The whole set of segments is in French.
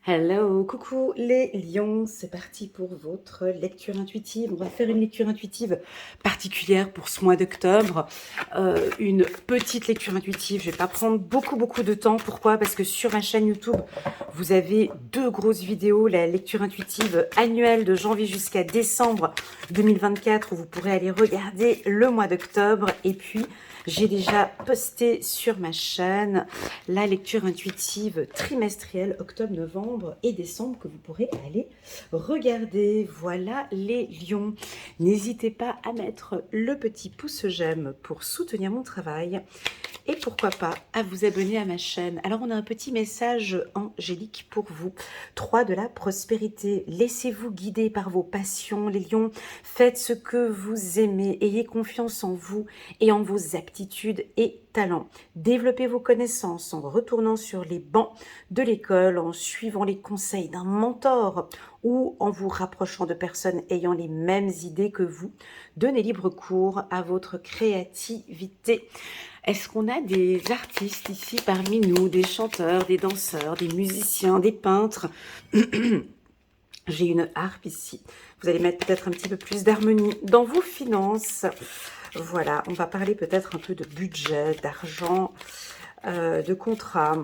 Hello, coucou les lions, c'est parti pour votre lecture intuitive. On va faire une lecture intuitive particulière pour ce mois d'octobre. Une petite lecture intuitive, je vais pas prendre beaucoup de temps. Pourquoi? Parce que sur ma chaîne YouTube, vous avez deux grosses vidéos, la lecture intuitive annuelle de janvier jusqu'à décembre 2024, où vous pourrez aller regarder le mois d'octobre. Et puis, j'ai déjà posté sur ma chaîne la lecture intuitive trimestrielle octobre, novembre et décembre que vous pourrez aller regarder. Voilà les lions. N'hésitez pas à mettre le petit pouce j'aime pour soutenir mon travail et pourquoi pas à vous abonner à ma chaîne. Alors on a un petit message angélique pour vous. 3 de la prospérité. Laissez-vous guider par vos passions, les lions. Faites ce que vous aimez. Ayez confiance en vous et en vos aptitudes et talents. Développez vos connaissances en retournant sur les bancs de l'école, en suivant les conseils d'un mentor ou en vous rapprochant de personnes ayant les mêmes idées que vous. Donnez libre cours à votre créativité. Est-ce qu'on a des artistes ici parmi nous, des chanteurs, des danseurs, des musiciens, des peintres? J'ai une harpe ici. Vous allez mettre peut-être un petit peu plus d'harmonie dans vos finances. Voilà, on va parler peut-être un peu de budget, d'argent, de contrat.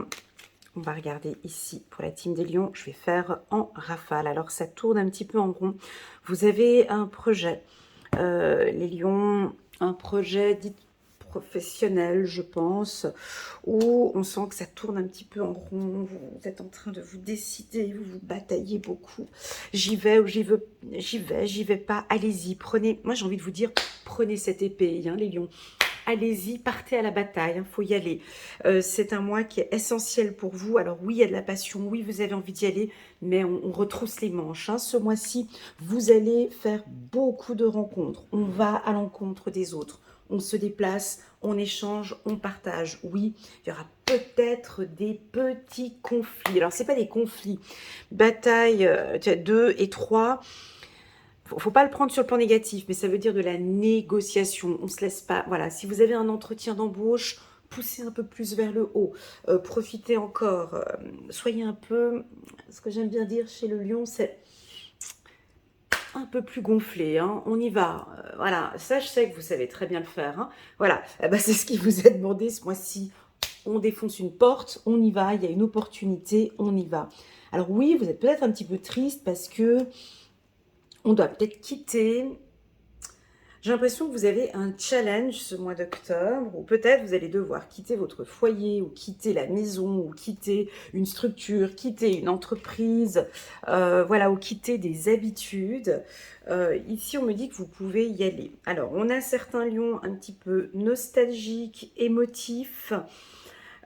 On va regarder ici pour la team des lions. Je vais faire en rafale. Alors, ça tourne un petit peu en rond. Vous avez un projet, les lions, un projet dit professionnel, je pense, où on sent que ça tourne un petit peu en rond, vous êtes en train de vous décider, vous vous bataillez beaucoup. J'y vais ou j'y vais pas, allez-y, prenez, moi j'ai envie de vous dire, prenez cette épée, hein, les lions. Allez-y, partez à la bataille, il faut y aller. C'est un mois qui est essentiel pour vous. Alors oui, il y a de la passion, oui, vous avez envie d'y aller, mais on retrousse les manches. Hein. Ce mois-ci, vous allez faire beaucoup de rencontres. On va à l'encontre des autres. On se déplace, on échange, on partage. Oui, il y aura peut-être des petits conflits. Alors, ce n'est pas des conflits. Bataille 2 et 3. Faut pas le prendre sur le plan négatif, mais ça veut dire de la négociation. On se laisse pas. Voilà, si vous avez un entretien d'embauche, poussez un peu plus vers le haut. Profitez encore. Soyez un peu. Ce que j'aime bien dire chez le lion, c'est un peu plus gonflé, hein. On y va. Voilà, ça je sais que vous savez très bien le faire. Hein. Voilà, eh ben, c'est ce qui vous est demandé ce mois-ci. On défonce une porte, on y va, il y a une opportunité, on y va. Alors oui, vous êtes peut-être un petit peu triste parce que on doit peut-être quitter. J'ai l'impression que vous avez un challenge ce mois d'octobre, ou peut-être vous allez devoir quitter votre foyer, ou quitter la maison, ou quitter une structure, quitter une entreprise, voilà, ou quitter des habitudes. Ici, on me dit que vous pouvez y aller. Alors, on a certains lions un petit peu nostalgiques, émotifs.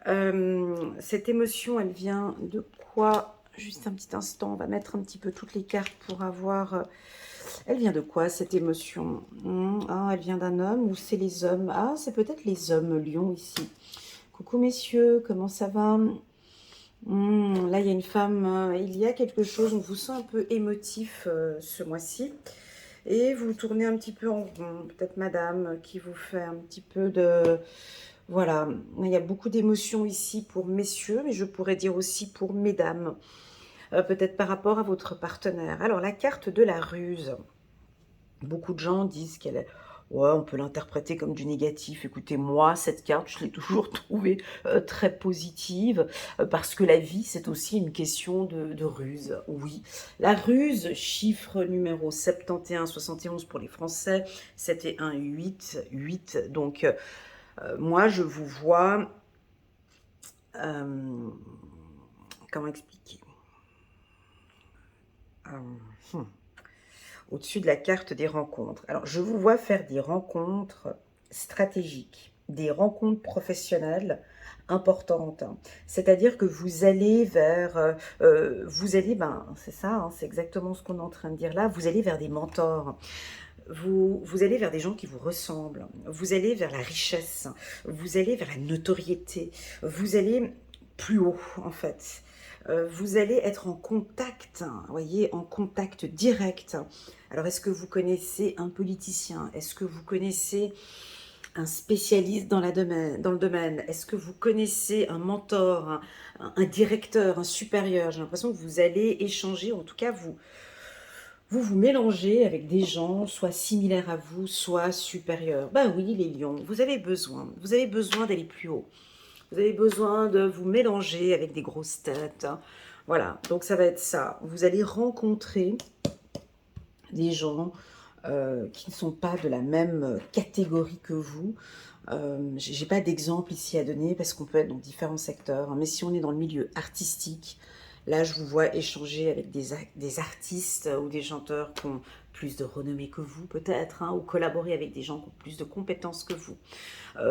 Cette émotion, elle vient de quoi? Juste un petit instant, on va mettre un petit peu toutes les cartes pour avoir... Elle vient de quoi, cette émotion? Ah, elle vient d'un homme ou c'est les hommes? Ah, c'est peut-être les hommes lions ici. Coucou messieurs, comment ça va? Là, il y a une femme, il y a quelque chose, on vous sent un peu émotif ce mois-ci. Et vous tournez un petit peu en rond. Peut-être madame qui vous fait un petit peu de... Voilà, il y a beaucoup d'émotions ici pour messieurs, mais je pourrais dire aussi pour mesdames. Peut-être par rapport à votre partenaire. Alors, la carte de la ruse. Beaucoup de gens disent qu'elle est... Ouais, on peut l'interpréter comme du négatif. Écoutez, moi, cette carte, je l'ai toujours trouvée très positive parce que la vie, c'est aussi une question de ruse. Oui, la ruse, chiffre numéro 71, 71 pour les Français, c'était un 8, 8. Donc, moi, je vous vois... comment expliquer au-dessus de la carte des rencontres. Alors, je vous vois faire des rencontres stratégiques, des rencontres professionnelles importantes. C'est-à-dire que vous allez vers... c'est ça, hein, c'est exactement ce qu'on est en train de dire là, vous allez vers des mentors. Vous allez vers des gens qui vous ressemblent, vous allez vers la richesse, vous allez vers la notoriété, vous allez plus haut en fait. Vous allez être en contact, vous voyez, en contact direct. Alors, est-ce que vous connaissez un politicien? Est-ce que vous connaissez un spécialiste dans le domaine? Est-ce que vous connaissez un mentor, un directeur, un supérieur? J'ai l'impression que vous allez échanger, en tout cas vous mélangez avec des gens soit similaires à vous, soit supérieurs. Ben oui, les lions, vous avez besoin d'aller plus haut. Vous avez besoin de vous mélanger avec des grosses têtes, hein. Voilà, donc ça va être ça. Vous allez rencontrer des gens qui ne sont pas de la même catégorie que vous. J'ai pas d'exemple ici à donner parce qu'on peut être dans différents secteurs, hein, mais si on est dans le milieu artistique, là je vous vois échanger avec des artistes ou des chanteurs qui ont plus de renommée que vous peut-être, hein, ou collaborer avec des gens qui ont plus de compétences que vous.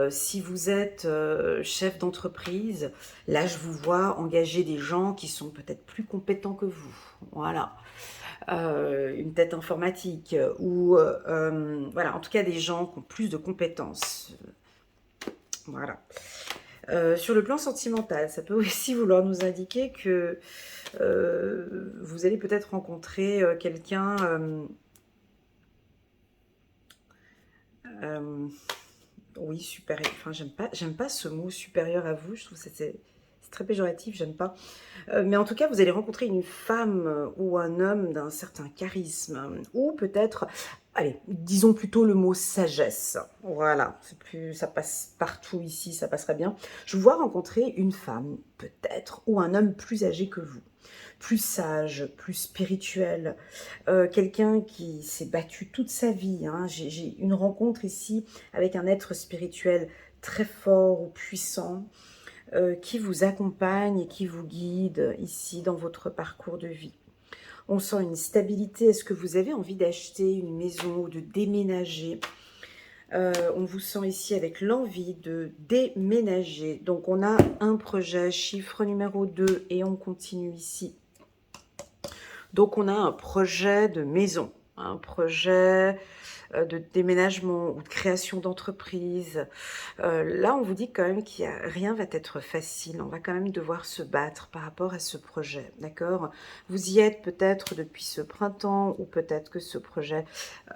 Si vous êtes chef d'entreprise, là je vous vois engager des gens qui sont peut-être plus compétents que vous. Voilà. Une tête informatique ou voilà, en tout cas des gens qui ont plus de compétences. Voilà. Sur le plan sentimental, ça peut aussi vouloir nous indiquer que vous allez peut-être rencontrer quelqu'un oui, supérieur. Enfin, j'aime pas ce mot supérieur à vous. Je trouve que c'est très péjoratif, j'aime pas. Mais en tout cas, vous allez rencontrer une femme ou un homme d'un certain charisme, ou peut-être, allez, disons plutôt le mot sagesse. Voilà, c'est plus, ça passe partout ici, ça passerait bien. Je vous vois rencontrer une femme, peut-être, ou un homme plus âgé que vous, plus sage, plus spirituel, quelqu'un qui s'est battu toute sa vie, hein. J'ai une rencontre ici avec un être spirituel très fort ou puissant, qui vous accompagne et qui vous guide ici dans votre parcours de vie. On sent une stabilité. Est-ce que vous avez envie d'acheter une maison ou de déménager? On vous sent ici avec l'envie de déménager. Donc on a un projet, chiffre numéro 2, et on continue ici. Donc on a un projet de maison, un projet de déménagement ou de création d'entreprise. Là, on vous dit quand même qu'il y a rien va être facile. On va quand même devoir se battre par rapport à ce projet, d'accord? Vous y êtes peut-être depuis ce printemps ou peut-être que ce projet,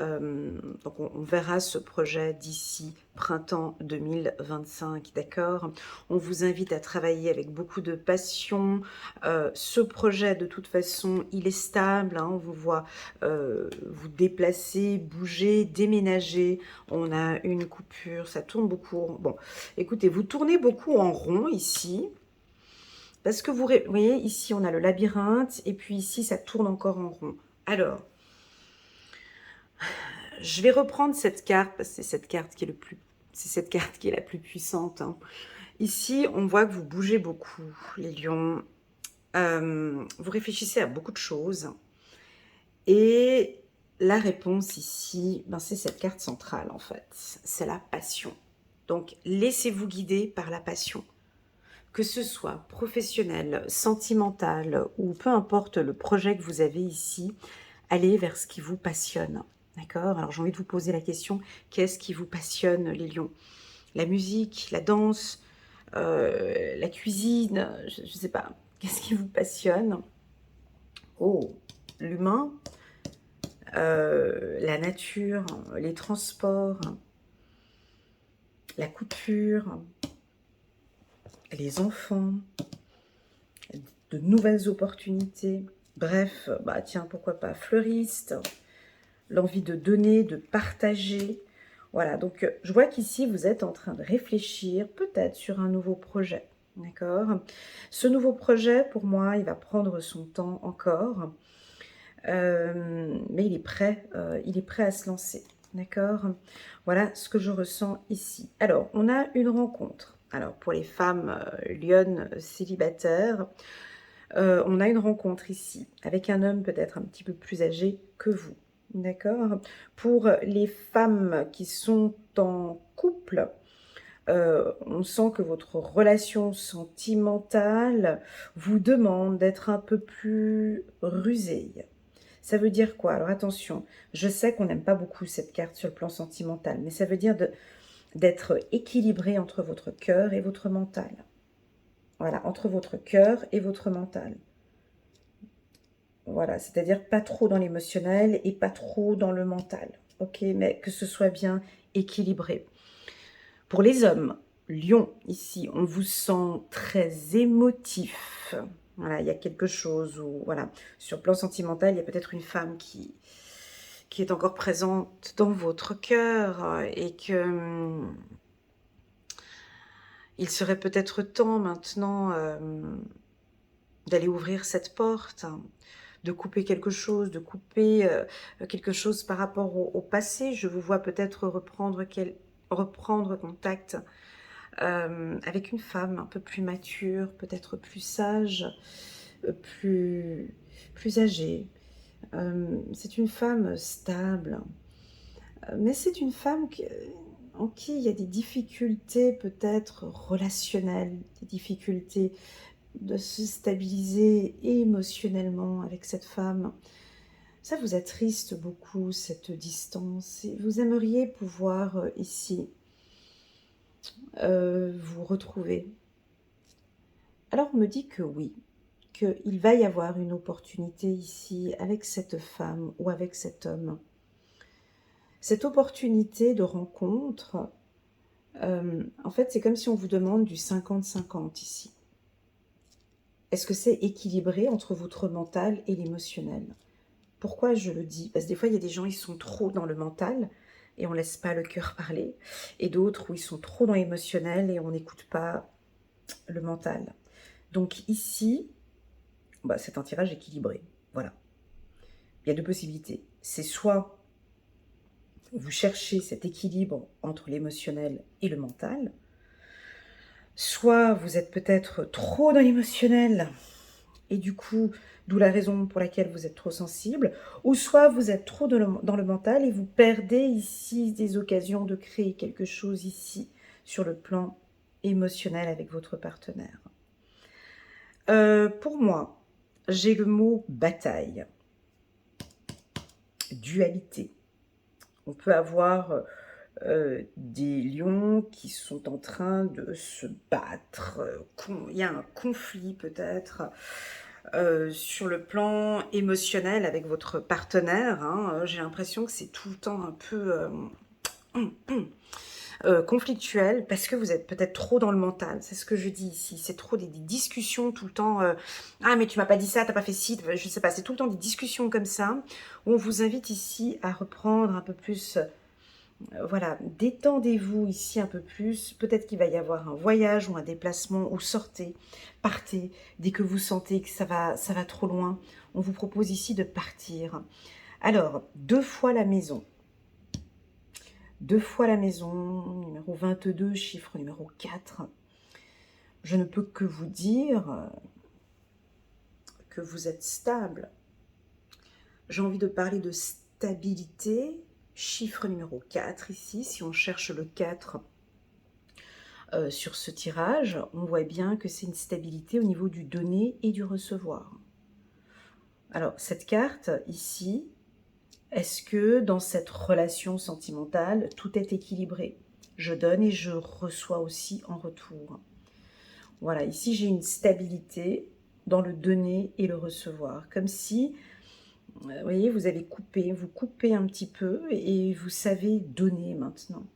donc on verra ce projet d'ici printemps 2025, d'accord? On vous invite à travailler avec beaucoup de passion. Ce projet, de toute façon, il est stable, hein, on vous voit vous déplacer, bouger, déménager. On a une coupure, ça tourne beaucoup. Bon, écoutez, vous tournez beaucoup en rond ici. Parce que vous voyez, ici, on a le labyrinthe. Et puis ici, ça tourne encore en rond. Alors, je vais reprendre cette carte, parce que c'est cette carte qui est c'est cette carte qui est la plus puissante, hein. Ici, on voit que vous bougez beaucoup, les lions. Vous réfléchissez à beaucoup de choses. Et la réponse ici, ben c'est cette carte centrale en fait. C'est la passion. Donc, laissez-vous guider par la passion. Que ce soit professionnel, sentimental ou peu importe le projet que vous avez ici, allez vers ce qui vous passionne. D'accord? Alors, j'ai envie de vous poser la question, qu'est-ce qui vous passionne, les lions? La musique, la danse, la cuisine, je ne sais pas. Qu'est-ce qui vous passionne? Oh, l'humain, la nature, les transports, la couture, les enfants, de nouvelles opportunités. Bref, bah tiens, pourquoi pas fleuriste, l'envie de donner, de partager. Voilà, donc je vois qu'ici, vous êtes en train de réfléchir peut-être sur un nouveau projet. D'accord? Ce nouveau projet, pour moi, il va prendre son temps encore. Mais il est prêt à se lancer. D'accord? Voilà ce que je ressens ici. Alors, on a une rencontre. Alors, pour les femmes lionnes célibataires, on a une rencontre ici avec un homme peut-être un petit peu plus âgé que vous. D'accord? Pour les femmes qui sont en couple, on sent que votre relation sentimentale vous demande d'être un peu plus rusée. Ça veut dire quoi? Alors attention, je sais qu'on n'aime pas beaucoup cette carte sur le plan sentimental, mais ça veut dire d'être équilibré entre votre cœur et votre mental. Voilà, entre votre cœur et votre mental. Voilà, c'est-à-dire pas trop dans l'émotionnel et pas trop dans le mental. Ok, mais que ce soit bien équilibré. Pour les hommes, Lion, ici, on vous sent très émotif. Voilà, il y a quelque chose où, voilà, sur le plan sentimental, il y a peut-être une femme qui est encore présente dans votre cœur et que il serait peut-être temps maintenant d'aller ouvrir cette porte, hein, de couper quelque chose, de couper quelque chose par rapport au passé. Je vous vois peut-être reprendre contact avec une femme un peu plus mature, peut-être plus sage, plus âgée. C'est une femme stable, mais c'est une femme en qui il y a des difficultés peut-être relationnelles, des difficultés de se stabiliser émotionnellement avec cette femme. Ça vous attriste beaucoup, cette distance, et vous aimeriez pouvoir ici vous retrouver. Alors on me dit que oui, qu'il va y avoir une opportunité ici avec cette femme ou avec cet homme. Cette opportunité de rencontre, en fait, c'est comme si on vous demande du 50-50 ici. Est-ce que c'est équilibré entre votre mental et l'émotionnel? Pourquoi je le dis? Parce que des fois, il y a des gens, ils sont trop dans le mental et on ne laisse pas le cœur parler. Et d'autres où ils sont trop dans l'émotionnel et on n'écoute pas le mental. Donc ici, bah, c'est un tirage équilibré. Voilà. Il y a deux possibilités. C'est soit vous cherchez cet équilibre entre l'émotionnel et le mental, soit vous êtes peut-être trop dans l'émotionnel et du coup, d'où la raison pour laquelle vous êtes trop sensible, ou soit vous êtes trop dans le mental et vous perdez ici des occasions de créer quelque chose ici sur le plan émotionnel avec votre partenaire. Pour moi, j'ai le mot bataille, dualité. On peut avoir des lions qui sont en train de se battre. Il y a un conflit peut-être sur le plan émotionnel avec votre partenaire. Hein. J'ai l'impression que c'est tout le temps un peu conflictuel parce que vous êtes peut-être trop dans le mental. C'est ce que je dis ici. C'est trop des discussions tout le temps. Ah mais tu m'as pas dit ça, t'as pas fait ci. Je sais pas. C'est tout le temps des discussions comme ça où on vous invite ici à reprendre un peu plus. Voilà, détendez-vous ici un peu plus. Peut-être qu'il va y avoir un voyage ou un déplacement ou sortez, partez. Dès que vous sentez que ça va trop loin, on vous propose ici de partir. Alors, 2 fois la maison. 2 fois la maison, numéro 22, chiffre numéro 4. Je ne peux que vous dire que vous êtes stable. J'ai envie de parler de stabilité. Chiffre numéro 4 ici, si on cherche le 4 sur ce tirage, on voit bien que c'est une stabilité au niveau du donner et du recevoir. Alors, cette carte ici, est-ce que dans cette relation sentimentale, tout est équilibré? Je donne et je reçois aussi en retour. Voilà, ici j'ai une stabilité dans le donner et le recevoir. Comme si, vous voyez, vous coupez un petit peu et vous savez donner maintenant.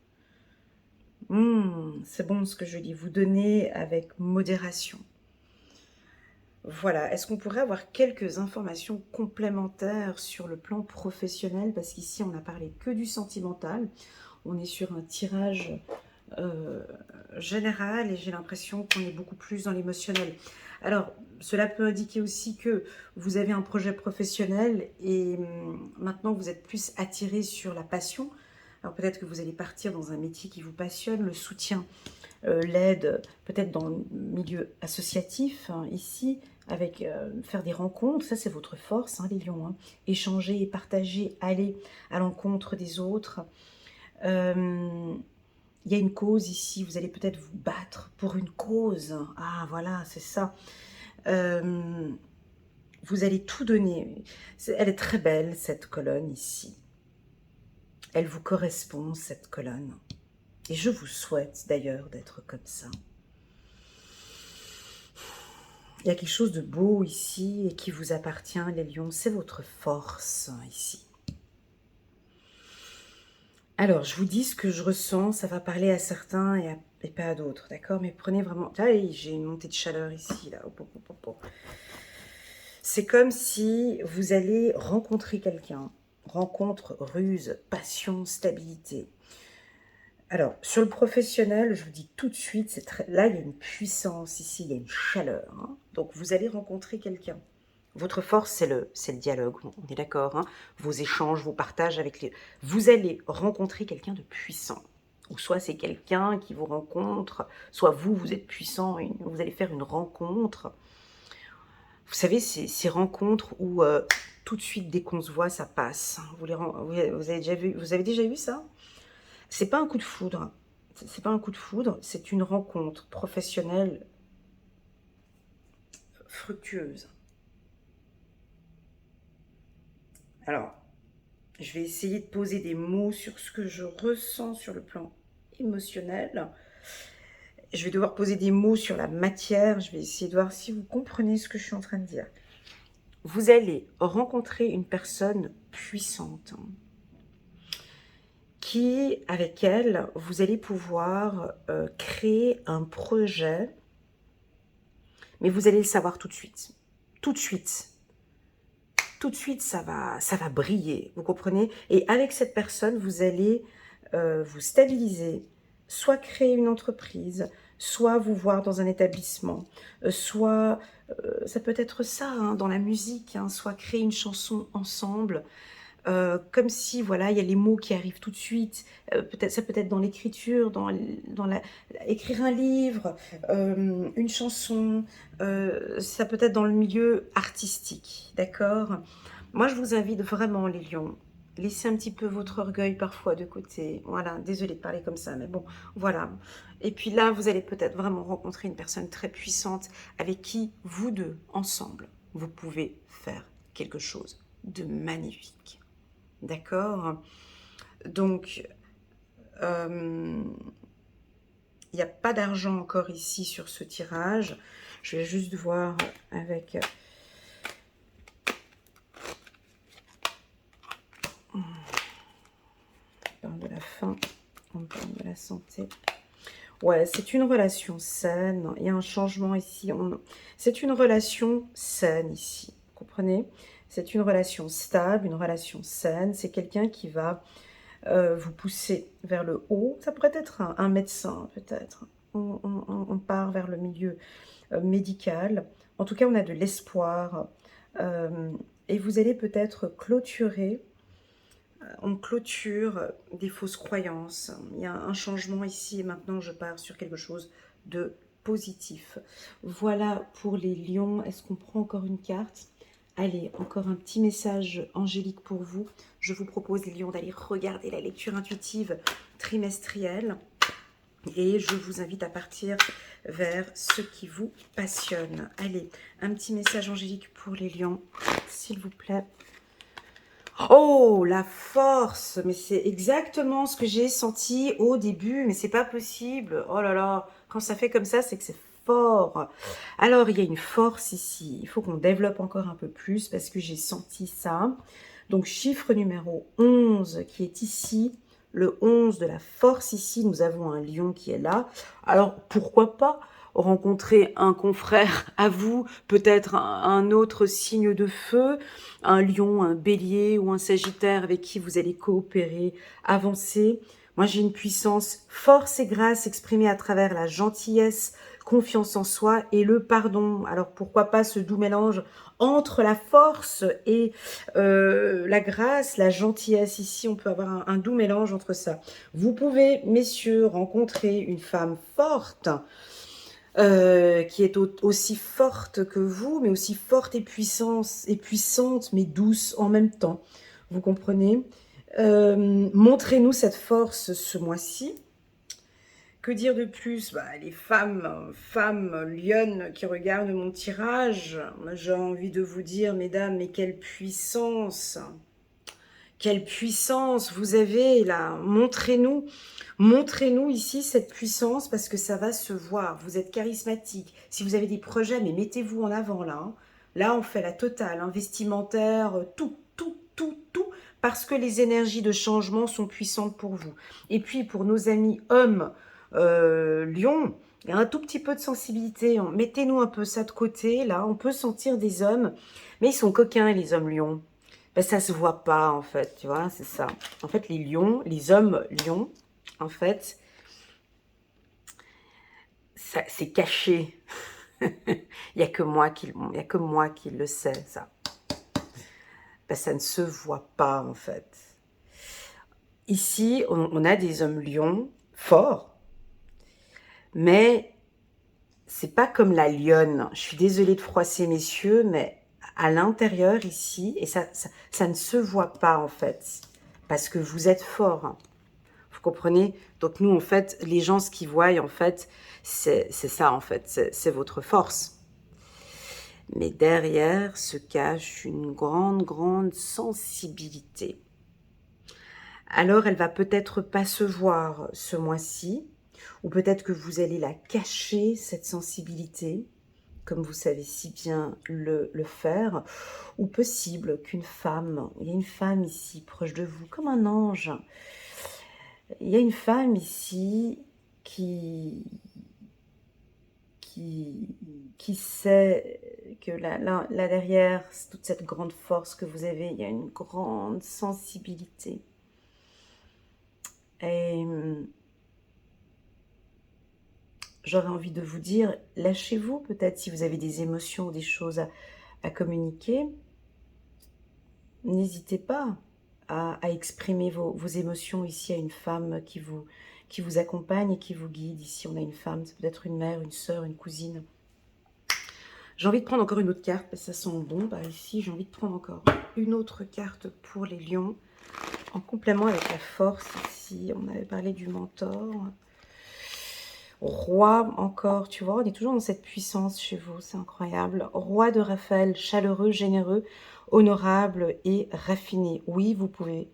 C'est bon ce que je dis, vous donnez avec modération. Voilà, est-ce qu'on pourrait avoir quelques informations complémentaires sur le plan professionnel? Parce qu'ici, on n'a parlé que du sentimental. On est sur un tirage général et j'ai l'impression qu'on est beaucoup plus dans l'émotionnel. Alors, cela peut indiquer aussi que vous avez un projet professionnel et maintenant vous êtes plus attiré sur la passion. Alors peut-être que vous allez partir dans un métier qui vous passionne, le soutien, l'aide, peut-être dans le milieu associatif, hein, ici, avec faire des rencontres, ça c'est votre force, hein, les lions, hein. Échanger et partager, aller à l'encontre des autres. Il y a une cause ici, vous allez peut-être vous battre pour une cause. Ah voilà, c'est ça. Vous allez tout donner. Elle est très belle, cette colonne ici. Elle vous correspond, cette colonne. Et je vous souhaite d'ailleurs d'être comme ça. Il y a quelque chose de beau ici et qui vous appartient, les lions. C'est votre force ici. Alors, je vous dis ce que je ressens, ça va parler à certains et pas à d'autres, d'accord? Mais prenez vraiment... Ah, j'ai une montée de chaleur ici, là. Hop, hop, hop, hop, hop. C'est comme si vous allez rencontrer quelqu'un. Rencontre, ruse, passion, stabilité. Alors, sur le professionnel, je vous dis tout de suite, là, il y a une puissance ici, il y a une chaleur, hein. Donc, vous allez rencontrer quelqu'un. Votre force, c'est le dialogue, on est d'accord, hein. Vos échanges, vos partages avec les... Vous allez rencontrer quelqu'un de puissant. Ou soit c'est quelqu'un qui vous rencontre, soit vous, vous êtes puissant, et vous allez faire une rencontre. Vous savez, ces rencontres où tout de suite, dès qu'on se voit, ça passe. Vous avez déjà vu ça? C'est pas un coup de foudre. C'est pas un coup de foudre, c'est une rencontre professionnelle fructueuse. Alors, je vais essayer de poser des mots sur ce que je ressens sur le plan émotionnel. Je vais devoir poser des mots sur la matière. Je vais essayer de voir si vous comprenez ce que je suis en train de dire. Vous allez rencontrer une personne puissante qui, avec elle, vous allez pouvoir créer un projet, mais vous allez le savoir tout de suite. Tout de suite. Tout de suite, ça va briller, vous comprenez? Et avec cette personne, vous allez vous stabiliser, soit créer une entreprise, soit vous voir dans un établissement, soit, ça peut être ça, hein, dans la musique, hein, soit créer une chanson ensemble, comme si, voilà, il y a les mots qui arrivent tout de suite, ça peut être dans l'écriture, écrire un livre, une chanson, ça peut être dans le milieu artistique, d'accord? Moi, je vous invite vraiment, les lions, laissez un petit peu votre orgueil parfois de côté, voilà, désolée de parler comme ça, mais bon, voilà. Et puis là, vous allez peut-être vraiment rencontrer une personne très puissante avec qui, vous deux, ensemble, vous pouvez faire quelque chose de magnifique. D'accord? Donc, il n'y a pas d'argent encore ici sur ce tirage. Je vais juste voir avec... On parle de la faim, on parle de la santé. Ouais, c'est une relation saine. Il y a un changement ici. C'est une relation saine ici. Vous comprenez? C'est une relation stable, une relation saine. C'est quelqu'un qui va vous pousser vers le haut. Ça pourrait être un médecin, peut-être. On part vers le milieu médical. En tout cas, on a de l'espoir. Et vous allez peut-être clôturer. On clôture des fausses croyances. Il y a un changement ici et maintenant. Je pars sur quelque chose de positif. Voilà pour les lions. Est-ce qu'on prend encore une carte? Allez, encore un petit message angélique pour vous. Je vous propose, les lions, d'aller regarder la lecture intuitive trimestrielle. Et je vous invite à partir vers ce qui vous passionne. Allez, un petit message angélique pour les lions, s'il vous plaît. Oh, la force! Mais c'est exactement ce que j'ai senti au début, mais c'est pas possible. Oh là là, quand ça fait comme ça, c'est que c'est fort. Alors, il y a une force ici. Il faut qu'on développe encore un peu plus parce que j'ai senti ça. Donc, chiffre numéro 11 qui est ici. Le 11 de la force ici. Nous avons un lion qui est là. Alors, pourquoi pas rencontrer un confrère à vous, peut-être un autre signe de feu, un lion, un bélier ou un sagittaire avec qui vous allez coopérer, avancer. Moi, j'ai une puissance, force et grâce exprimée à travers la gentillesse, confiance en soi et le pardon. Alors, pourquoi pas ce doux mélange entre la force et la grâce, la gentillesse. Ici, on peut avoir un doux mélange entre ça. Vous pouvez, messieurs, rencontrer une femme forte, qui est aussi forte que vous, mais aussi forte et puissante, mais douce en même temps. Vous comprenez? Montrez-nous cette force ce mois-ci. Que dire de plus? Les femmes lionnes qui regardent mon tirage, j'ai envie de vous dire, mesdames, mais quelle puissance! Quelle puissance vous avez là! Montrez-nous ici cette puissance parce que ça va se voir. Vous êtes charismatique. Si vous avez des projets, mais mettez-vous en avant là. Hein. Là, on fait la totale, hein, vestimentaire, tout, tout, tout, tout. parce que les énergies de changement sont puissantes pour vous. Et puis, pour nos amis hommes lions, il y a un tout petit peu de sensibilité. Mettez-nous un peu ça de côté, là. On peut sentir des hommes, mais ils sont coquins, les hommes lions. Ben, ça se voit pas, en fait, tu vois, c'est ça. En fait, les lions, les hommes lions, en fait, c'est caché. Il n'y a que moi qui le sais, ça. Ben, ça ne se voit pas, en fait. Ici, on a des hommes lions forts, mais c'est pas comme la lionne. Je suis désolée de froisser, messieurs, mais à l'intérieur, ici, et ça ne se voit pas, en fait, parce que vous êtes forts. Vous comprenez? Donc nous, en fait, les gens, ce qu'ils voient, en fait, c'est ça, en fait, c'est votre force. Mais derrière se cache une grande, grande sensibilité. Alors, elle va peut-être pas se voir ce mois-ci, ou peut-être que vous allez la cacher, cette sensibilité, comme vous savez si bien le faire, ou possible qu'une femme, il y a une femme ici, proche de vous, comme un ange, il y a une femme ici qui sait que là derrière, toute cette grande force que vous avez, il y a une grande sensibilité. Et j'aurais envie de vous dire, lâchez-vous peut-être si vous avez des émotions ou des choses à communiquer. N'hésitez pas à exprimer vos émotions ici à une femme qui vous accompagne et qui vous guide. Ici, on a une femme, c'est peut-être une mère, une sœur, une cousine. J'ai envie de prendre encore une autre carte, parce que ça sent bon. Bah, ici, j'ai envie de prendre encore une autre carte pour les lions, en complément avec la force. Ici, on avait parlé du mentor. Roi encore, tu vois, on est toujours dans cette puissance chez vous, c'est incroyable. Roi de Raphaël, chaleureux, généreux, honorable et raffiné. Oui, vous pouvez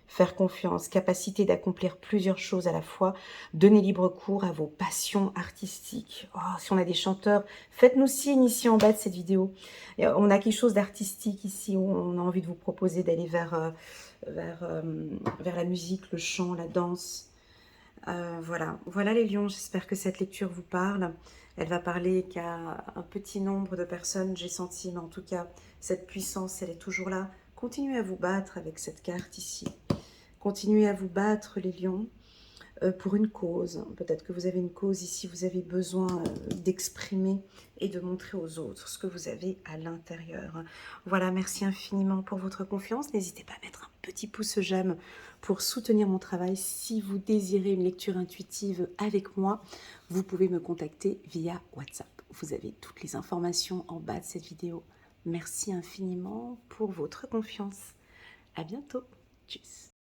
faire confiance, capacité d'accomplir plusieurs choses à la fois, donner libre cours à vos passions artistiques. Oh, si on a des chanteurs, faites-nous signe ici en bas de cette vidéo. Et on a quelque chose d'artistique ici, où on a envie de vous proposer d'aller vers la musique, le chant, la danse. Voilà les lions, j'espère que cette lecture vous parle. Elle va parler qu'à un petit nombre de personnes, j'ai senti, mais en tout cas, cette puissance, elle est toujours là. Continuez à vous battre avec cette carte ici. Continuez à vous battre, les lions, pour une cause. Peut-être que vous avez une cause ici, vous avez besoin d'exprimer et de montrer aux autres ce que vous avez à l'intérieur. Voilà, merci infiniment pour votre confiance. N'hésitez pas à mettre un petit pouce j'aime pour soutenir mon travail. Si vous désirez une lecture intuitive avec moi, vous pouvez me contacter via WhatsApp. Vous avez toutes les informations en bas de cette vidéo. Merci infiniment pour votre confiance. À bientôt. Tchuss.